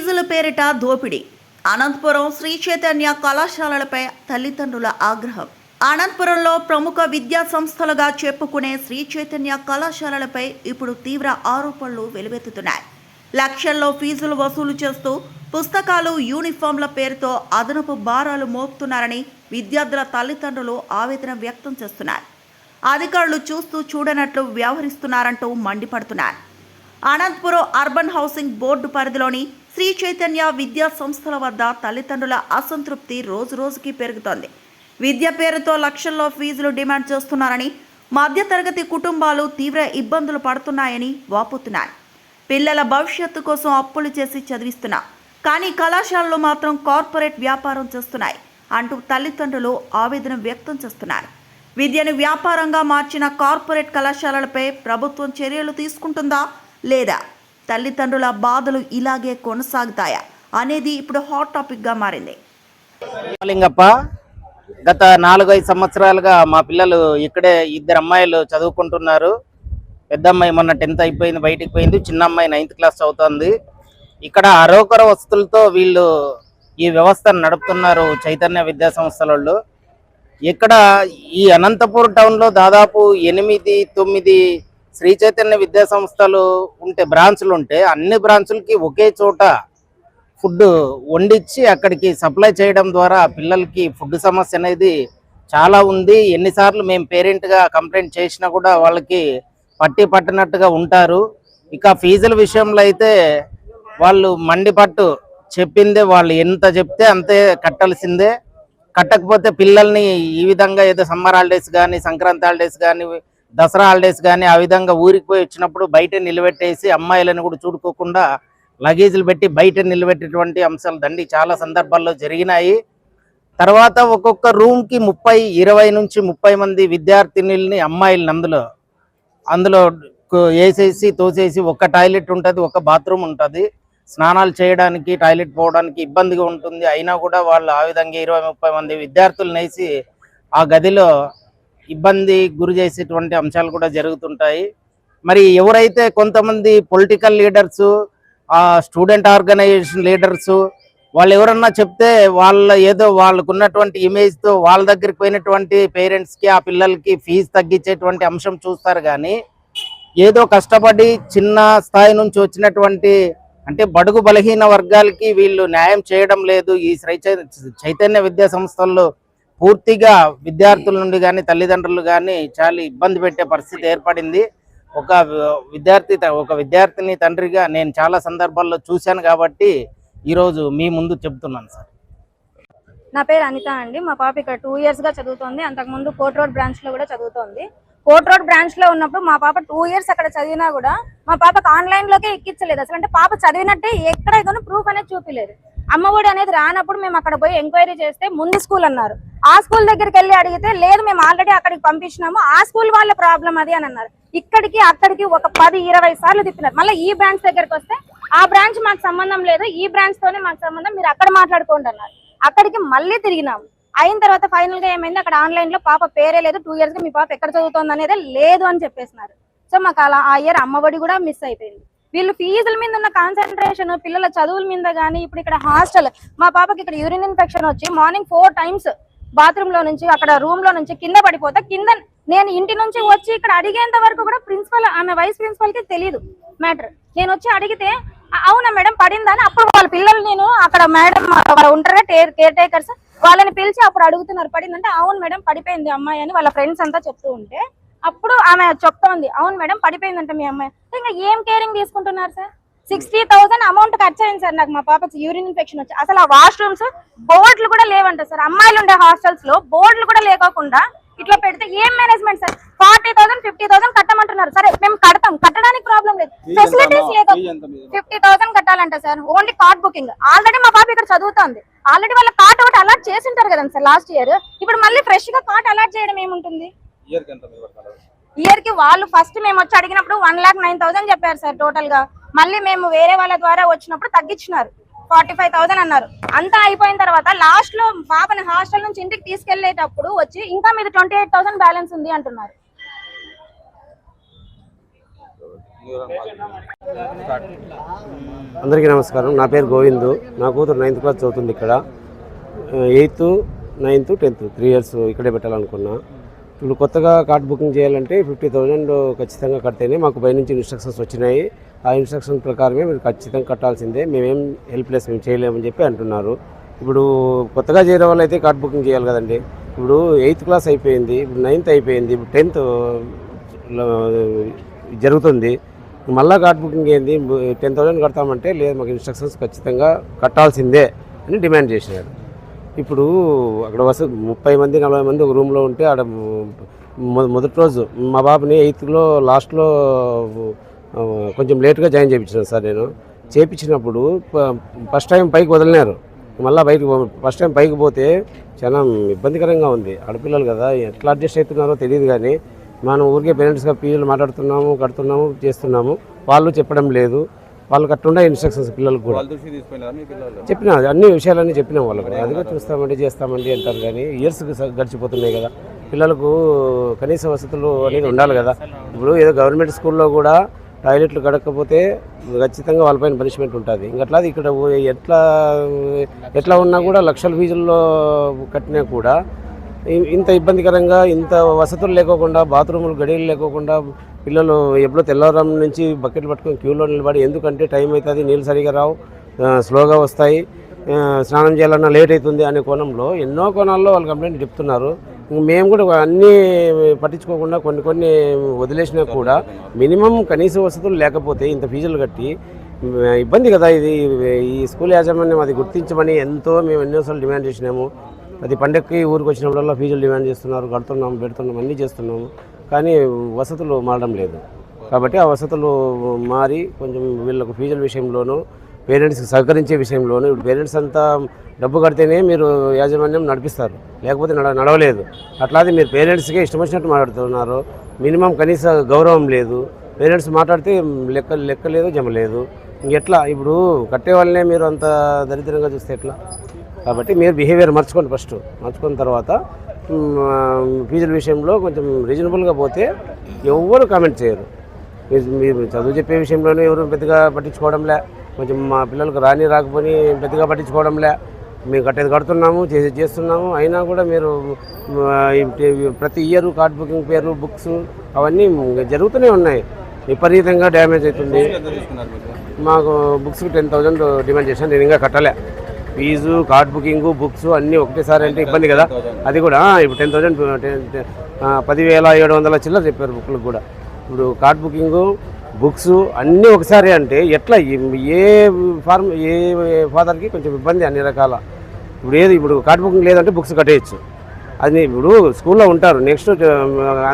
ఫీజుల పేరిట దోపిడీ. అనంతపురం శ్రీ చైతన్య కళాశాలలపై తల్లిదండ్రుల ఆగ్రహం. అనంతపురంలో ప్రముఖ విద్యా సంస్థలుగా చెప్పుకునే శ్రీ చైతన్య కళాశాలలపై ఇప్పుడు తీవ్ర ఆరోపణలు వెలువెత్తుతున్నాయి. లక్షల్లో ఫీజులు వసూలు చేస్తూ పుస్తకాలు, యూనిఫామ్ల పేరుతో అదనపు భారాలు మోపుతున్నారని విద్యార్థుల తల్లిదండ్రులు ఆవేదన వ్యక్తం చేస్తున్నారు. అధికారులు చూస్తూ చూడనట్లు వ్యవహరిస్తున్నారంటూ మండిపడుతున్నారు. అనంతపురం అర్బన్ హౌసింగ్ బోర్డు పరిధిలోని శ్రీ చైతన్య విద్యా సంస్థల వద్ద తల్లిదండ్రుల అసంతృప్తి రోజురోజుకి పెరుగుతోంది. విద్య పేరుతో లక్షల్లో ఫీజులు డిమాండ్ చేస్తున్నారని, మధ్యతరగతి కుటుంబాలు తీవ్ర ఇబ్బందులు పడుతున్నాయని వాపోతున్నారు. పిల్లల భవిష్యత్తు కోసం అప్పులు చేసి చదివిస్తున్నా, కానీ కళాశాలలు మాత్రం కార్పొరేట్ వ్యాపారం చేస్తున్నాయి అంటూ తల్లిదండ్రులు ఆవేదన వ్యక్తం చేస్తున్నారు. విద్యను వ్యాపారంగా మార్చిన కార్పొరేట్ కళాశాలలపై ప్రభుత్వం చర్యలు తీసుకుంటుందా లేదా, తల్లిదండ్రుల బాధలు ఇలాగే కొనసాగుతాయా అనేది ఇప్పుడు హాట్ టాపిక్ గా మారింది. గత 4-5 సంవత్సరాలుగా మా పిల్లలు ఇక్కడే 2 అమ్మాయిలు చదువుకుంటున్నారు. పెద్ద అమ్మాయి మొన్న 10th అయిపోయింది, బయటికి పోయింది. చిన్న అమ్మాయి 9th క్లాస్ చదువుతుంది. ఇక్కడ అరోకర వస్తువులతో వీళ్ళు ఈ వ్యవస్థను నడుపుతున్నారు చైతన్య విద్యా సంస్థల. ఇక్కడ ఈ అనంతపూర్ టౌన్లో దాదాపు 8-9 శ్రీ చైతన్య విద్యా సంస్థలు బ్రాంచులు ఉంటే, అన్ని బ్రాంచులకి ఒకే చోట ఫుడ్ వండించి అక్కడికి సప్లై చేయడం ద్వారా పిల్లలకి ఫుడ్ సమస్య అనేది చాలా ఉంది. ఎన్నిసార్లు మేము పేరెంట్గా కంప్లైంట్ చేసినా కూడా వాళ్ళకి పట్టినట్టుగా ఉంటారు. ఇక ఫీజుల విషయంలో అయితే వాళ్ళు మండిపట్టు చెప్పిందే, వాళ్ళు ఎంత చెప్తే అంతే కట్టాల్సిందే. కట్టకపోతే పిల్లల్ని ఈ విధంగా ఏదో సమ్మర్ హాలిడేస్ కానీ, సంక్రాంతి హాలిడేస్ కానీ, దసరా హాలిడేస్ కానీ ఆ విధంగా ఊరికి పోయి వచ్చినప్పుడు బయట నిలబెట్టేసి అమ్మాయిలను కూడా చూడుకోకుండా లగేజీలు పెట్టి బయట నిలబెట్టేటువంటి అంశాలు చాలా సందర్భాల్లో జరిగినాయి. తర్వాత ఒక్కొక్క రూమ్కి 20 నుంచి 30 మంది విద్యార్థినుల్ని, అమ్మాయిలని అందులో వేసేసి తోసేసి, ఒక టాయిలెట్ ఉంటుంది, ఒక బాత్రూమ్ ఉంటుంది. స్నానాలు చేయడానికి, టాయిలెట్ పోవడానికి ఇబ్బందిగా ఉంటుంది. అయినా కూడా వాళ్ళు ఆ విధంగా 20-30 మంది విద్యార్థులను వేసి ఆ గదిలో ఇబ్బంది గురి చేసేటువంటి అంశాలు కూడా జరుగుతుంటాయి. మరి ఎవరైతే కొంతమంది political leaders, student organisation leaders వాళ్ళు ఎవరన్నా చెప్తే వాళ్ళకు ఉన్నటువంటి ఇమేజ్తో వాళ్ళ దగ్గరికి పోయినటువంటి పేరెంట్స్కి, ఆ పిల్లలకి ఫీజు తగ్గించేటువంటి అంశం చూస్తారు. కానీ ఏదో కష్టపడి చిన్న స్థాయి నుంచి వచ్చినటువంటి, అంటే బడుగు బలహీన వర్గాలకి వీళ్ళు న్యాయం చేయడం లేదు. ఈ చైతన్య విద్యా సంస్థల్లో పూర్తిగా విద్యార్థుల నుండి కానీ, తల్లిదండ్రులు కానీ చాలా ఇబ్బంది పెట్టే పరిస్థితి ఏర్పడింది. ఒక విద్యార్థిని తండ్రిగా నేను చాలా సందర్భాల్లో చూశాను కాబట్టి ఈరోజు మీ ముందు చెప్తున్నాను సార్. నా పేరు అనిత అండి. మా పాప ఇక్కడ 2 years గా చదువుతోంది. అంతకుముందు కోర్ట్ రోడ్ బ్రాంచ్ లో కూడా చదువుతోంది. కోర్ట్ రోడ్ బ్రాంచ్ లో ఉన్నప్పుడు మా పాప 2 years అక్కడ చదివినా కూడా మా పాపకు ఆన్లైన్ లోకే ఎక్కించలేదు. అసలు అంటే పాప చదివినట్టే ఎక్కడ ఏదో ప్రూఫ్ అనేది చూపిలేదు. అమ్మఒడి అనేది రానప్పుడు మేము అక్కడ పోయి ఎంక్వైరీ చేస్తే ముందు స్కూల్ అన్నారు. ఆ స్కూల్ దగ్గరికి వెళ్ళి అడిగితే లేదు, మేము ఆల్రెడీ అక్కడికి పంపించినాము, ఆ స్కూల్ వాళ్ళ ప్రాబ్లం అది అని అన్నారు. ఇక్కడికి అక్కడికి ఒక 10-20 సార్లు తిప్పినారు. మళ్ళీ ఈ బ్రాంచ్ దగ్గరికి వస్తే ఆ బ్రాంచ్ మాకు సంబంధం లేదు, ఈ బ్రాంచ్ తోనే మాకు సంబంధం, మీరు అక్కడ మాట్లాడుకోండి అన్నారు. అక్కడికి మళ్ళీ తిరిగినాము. అయిన తర్వాత ఫైనల్ గా ఏమైంది, అక్కడ ఆన్లైన్ లో పాప పేరే లేదు, 2 years గా మీ పాప ఎక్కడ చదువుతోంది అనేది లేదు అని చెప్పేసినారు. సో మాకు అలా ఆ ఇయర్ అమ్మఒడి కూడా మిస్ అయిపోయింది. వీళ్ళు ఫీజుల మీద ఉన్న కాన్సన్ట్రేషన్ పిల్లల చదువుల మీద కానీ, ఇప్పుడు ఇక్కడ హాస్టల్ మా పాపకి ఇక్కడ యూరిన్ ఇన్ఫెక్షన్ వచ్చి మార్నింగ్ 4 times బాత్రూమ్ లో నుంచి అక్కడ రూమ్ లో నుంచి కింద పడిపోతే, కింద నేను ఇంటి నుంచి వచ్చి ఇక్కడ అడిగేంత వరకు కూడా ప్రిన్సిపల్, ఆమె వైస్ ప్రిన్సిపల్ కి తెలియదు మ్యాటర్. నేను వచ్చి అడిగితే అవునా మేడం పడిందని, అప్పుడు వాళ్ళ పిల్లలు నేను అక్కడ మేడం ఉంటారు కేర్ టేకర్స్, వాళ్ళని పిలిచి అప్పుడు అడుగుతున్నారు పడిందంటే, అవును మేడం పడిపోయింది అమ్మాయి అని వాళ్ళ ఫ్రెండ్స్ అంతా చెప్తూ ఉంటే, అప్పుడు ఆమె చెప్తోంది అవును మేడం పడిపోయిందంట మీ అమ్మాయి. ఇంకా ఏం కేరింగ్ తీసుకుంటున్నారు సార్? 60,000 అమౌంట్ ఖర్చు అయింది సార్ నాకు మా పాపకి యూరిన్ ఇన్ఫెక్షన్ వచ్చి. అసలు ఆ వాష్రూమ్స్ బోర్డులు కూడా లేవంట సార్. అమ్మాయిలు ఉండే హాస్టల్స్ లో బోర్డులు కూడా లేకోకుండా ఇట్లా పెడితే ఏం మేనేజ్మెంట్ సార్? 40,000 50,000 కట్టమంటున్నారు. సరే మేము కడతాం, కట్టడానికి ప్రాబ్లం లేదు, ఫెసిలిటీస్ లేదు. 50,000 కట్టాలంట sir, only card booking. Already మా పాప ఇక్కడ చదువుతోంది, ఆల్రెడీ వాళ్ళ కార్డ్ ఒకటి అలాట్ చేసి ఉంటారు కదా సార్ లాస్ట్ ఇయర్. ఇప్పుడు మళ్ళీ ఫ్రెష్ గా కార్డ్ అలాట్ చేయడం ఏముంటుంది? ఇయర్ కి వాళ్ళు ఫస్ట్ మేము వచ్చి అడిగినప్పుడు 1,09,000 చెప్పారు సార్ టోటల్ గా. మళ్ళీ మేము వేరే వాళ్ళ ద్వారా వచ్చినప్పుడు తగ్గించినారు, 45,000 అన్నారు. అంతా అయిపోయిన తర్వాత లాస్ట్ లో పాపని హాస్టల్ నుంచి ఇంటికి తీసుకెళ్లేటప్పుడు వచ్చి ఇంకా మీద 28,000 బ్యాలెన్స్ ఉంది అంటున్నారు. అందరికీ నమస్కారం. నా పేరు గోవిందు. నా కూతురు 9th క్లాస్ చదువుతుంది ఇక్కడ. 8th, 9th, 10th 3 years ఇక్కడే పెట్టాలనుకున్నా. ఇప్పుడు కొత్తగా కార్డ్ బుకింగ్ చేయాలంటే 50,000 ఖచ్చితంగా కడితేనే మాకు పై నుంచి ఇన్స్ట్రక్షన్స్ వచ్చినాయి. ఆ ఇన్స్ట్రక్షన్ ప్రకారమే మీరు ఖచ్చితంగా కట్టాల్సిందే, మేమేం హెల్ప్లెస్ మేము చేయలేమని చెప్పి అంటున్నారు. ఇప్పుడు కొత్తగా చేరే వాళ్ళు అయితే కార్డ్ బుకింగ్ చేయాలి కదండి. ఇప్పుడు 8th క్లాస్ అయిపోయింది, ఇప్పుడు 9th అయిపోయింది, ఇప్పుడు 10th జరుగుతుంది. మళ్ళీ కార్డ్ బుకింగ్ ఏంది, 10,000 కడతామంటే లేదు, మాకు ఇన్స్ట్రక్షన్స్ ఖచ్చితంగా కట్టాల్సిందే అని డిమాండ్ చేసినారు. ఇప్పుడు అక్కడ 30 మంది 40 మంది ఒక రూమ్లో ఉంటే ఆడ మొదటి రోజు మా బాబుని 8th లాస్ట్లో కొంచెం లేట్గా జాయిన్ చేయించాను సార్. నేను చేయించినప్పుడు ఫస్ట్ టైం పైకి వదిలినారు, మళ్ళీ బయటకు ఫస్ట్ టైం పైకి పోతే చాలా ఇబ్బందికరంగా ఉంది. ఆడపిల్లలు కదా, ఎట్లా అడ్జస్ట్ అవుతున్నారో తెలియదు. కానీ మనం ఊరికే పేరెంట్స్గా ఫీజులు మాట్లాడుతున్నాము, కడుతున్నాము, చేస్తున్నాము. వాళ్ళు చెప్పడం లేదు, వాళ్ళకి అట్లుండే ఇన్స్ట్రక్షన్స్ పిల్లలకు కూడా చెప్పినా, అన్ని విషయాలన్నీ చెప్పినాం వాళ్ళకి. అదిగా చూస్తామండి, చేస్తామండి అంటారు. కానీ ఇయర్స్ గడిచిపోతున్నాయి కదా, పిల్లలకు కనీస వసతులు అనేది ఉండాలి కదా. ఇప్పుడు ఏదో గవర్నమెంట్ స్కూల్లో కూడా టాయిలెట్లు కడకపోతే ఖచ్చితంగా వాళ్ళపైన పనిష్మెంట్ ఉంటుంది. ఇంకట్లాది ఇక్కడ ఎట్లా ఉన్నా కూడా లక్షల ఫీజుల్లో కట్టినా కూడా ఇంత ఇబ్బందికరంగా, ఇంత వసతులు లేకోకుండా, బాత్రూములు గడియలు లేకోకుండా పిల్లలు ఎప్పుడో తెల్లవారం నుంచి బకెట్లు పట్టుకొని క్యూలో నిలబడి, ఎందుకంటే టైం అవుతుంది, నీళ్ళు సరిగా రావు, స్లోగా వస్తాయి, స్నానం చేయాలన్నా లేట్ అవుతుంది అనే కోణంలో ఎన్నో కోణాల్లో వాళ్ళు కంప్లైంట్ చెప్తున్నారు. మేము కూడా అన్నీ పట్టించుకోకుండా కొన్ని వదిలేసినా కూడా మినిమం కనీస వసతులు లేకపోతే ఇంత ఫీజులు కట్టి ఇబ్బంది కదా. ఇది ఈ స్కూల్ యాజమాన్యం అది గుర్తించమని మేము ఎన్నోసార్లు డిమాండ్ చేసినాము. అది పండగకి ఊరికి వచ్చినప్పుడల్లా ఫీజులు డిమాండ్ చేస్తున్నారు, కడుతున్నాము, పెడుతున్నాము, అన్నీ చేస్తున్నాము. కానీ వసతులు మారడం లేదు. కాబట్టి ఆ వసతులు మారి కొంచెం వీళ్ళకు ఫీజుల విషయంలోనూ, పేరెంట్స్కి సహకరించే విషయంలోనూ, ఇప్పుడు పేరెంట్స్ అంతా డబ్బు కడితేనే మీరు యాజమాన్యం నడిపిస్తారు, లేకపోతే నడవలేదు. అట్లాది మీరు పేరెంట్స్కే ఇష్టం వచ్చినట్టు మాట్లాడుతున్నారు. మినిమం కనీస గౌరవం లేదు. పేరెంట్స్ మాట్లాడితే లెక్క లేదు, జమ లేదు. ఇంకెట్లా ఇప్పుడు కట్టే వాళ్ళనే మీరు అంత దరిద్రంగా చూస్తే ఎట్లా? కాబట్టి మీరు బిహేవియర్ మార్చుకోండి. మార్చుకున్న తర్వాత ఫీజుల విషయంలో కొంచెం రీజనబుల్గా పోతే ఎవరు కామెంట్ చేయరు. మీరు చదువు చెప్పే విషయంలోనే ఎవరు పెద్దగా పట్టించుకోవడంలే, కొంచెం మా పిల్లలకు రాకపోని పెద్దగా పట్టించుకోవడంలే. మేము కట్టేది కడుతున్నాము, చేస్తున్నాము. అయినా కూడా మీరు ప్రతి ఇయర్ కార్డ్ బుకింగ్ పేరు, బుక్స్ అవన్నీ జరుగుతూనే ఉన్నాయి. విపరీతంగా డ్యామేజ్ అవుతుంది. మాకు బుక్స్కి 10,000 డిమాండ్ చేశాను. నేను ఇంకా కట్టలే. ఫీజు, కార్డ్ బుకింగ్, బుక్స్ అన్నీ ఒకటేసారి అంటే ఇబ్బంది కదా. అది కూడా ఇప్పుడు 10,000 10,700 చిల్లర చెప్పారు బుక్లకు కూడా. ఇప్పుడు కార్డ్ బుకింగు, బుక్స్ అన్నీ ఒకసారి అంటే ఎట్లా? ఏ ఫాదర్కి కొంచెం ఇబ్బంది అన్ని రకాల. ఇప్పుడు కార్డ్ బుకింగ్ లేదంటే బుక్స్ కట్టేయచ్చు. అది ఇప్పుడు స్కూల్లో ఉంటారు, నెక్స్ట్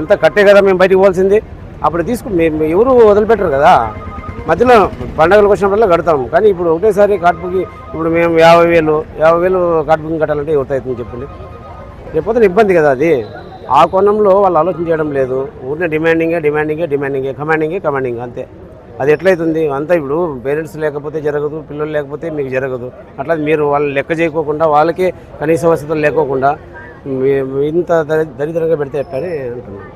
అంతా కట్టే కదా మేము బయటికి పోవాల్సింది. అప్పుడు మేము ఎవరు వదిలిపెట్టరు కదా. మధ్యలో పండుగలకు వచ్చినప్పుడల్లా కడతాము. కానీ ఇప్పుడు ఒకటేసారి కార్డ్ బుకింగ్, ఇప్పుడు మేము 50,000 కార్డ్ బుకింగ్ కట్టాలంటే ఎవరితో అవుతుంది చెప్పండి? లేకపోతే ఇబ్బంది కదా. అది ఆ కోణంలో వాళ్ళు ఆలోచన చేయడం లేదు. ఊరినే డిమాండింగే, కమాండింగ్ అంతే. అది ఎట్లయితుంది అంతా? ఇప్పుడు పేరెంట్స్ లేకపోతే జరగదు, పిల్లలు లేకపోతే మీకు జరగదు. అట్లా మీరు వాళ్ళు లెక్క చేయకోకుండా, వాళ్ళకే కనీస వసతులు లేకోకుండా ఇంత దరిద్రంగా పెడితే ఎట్లా అని అంటున్నాను.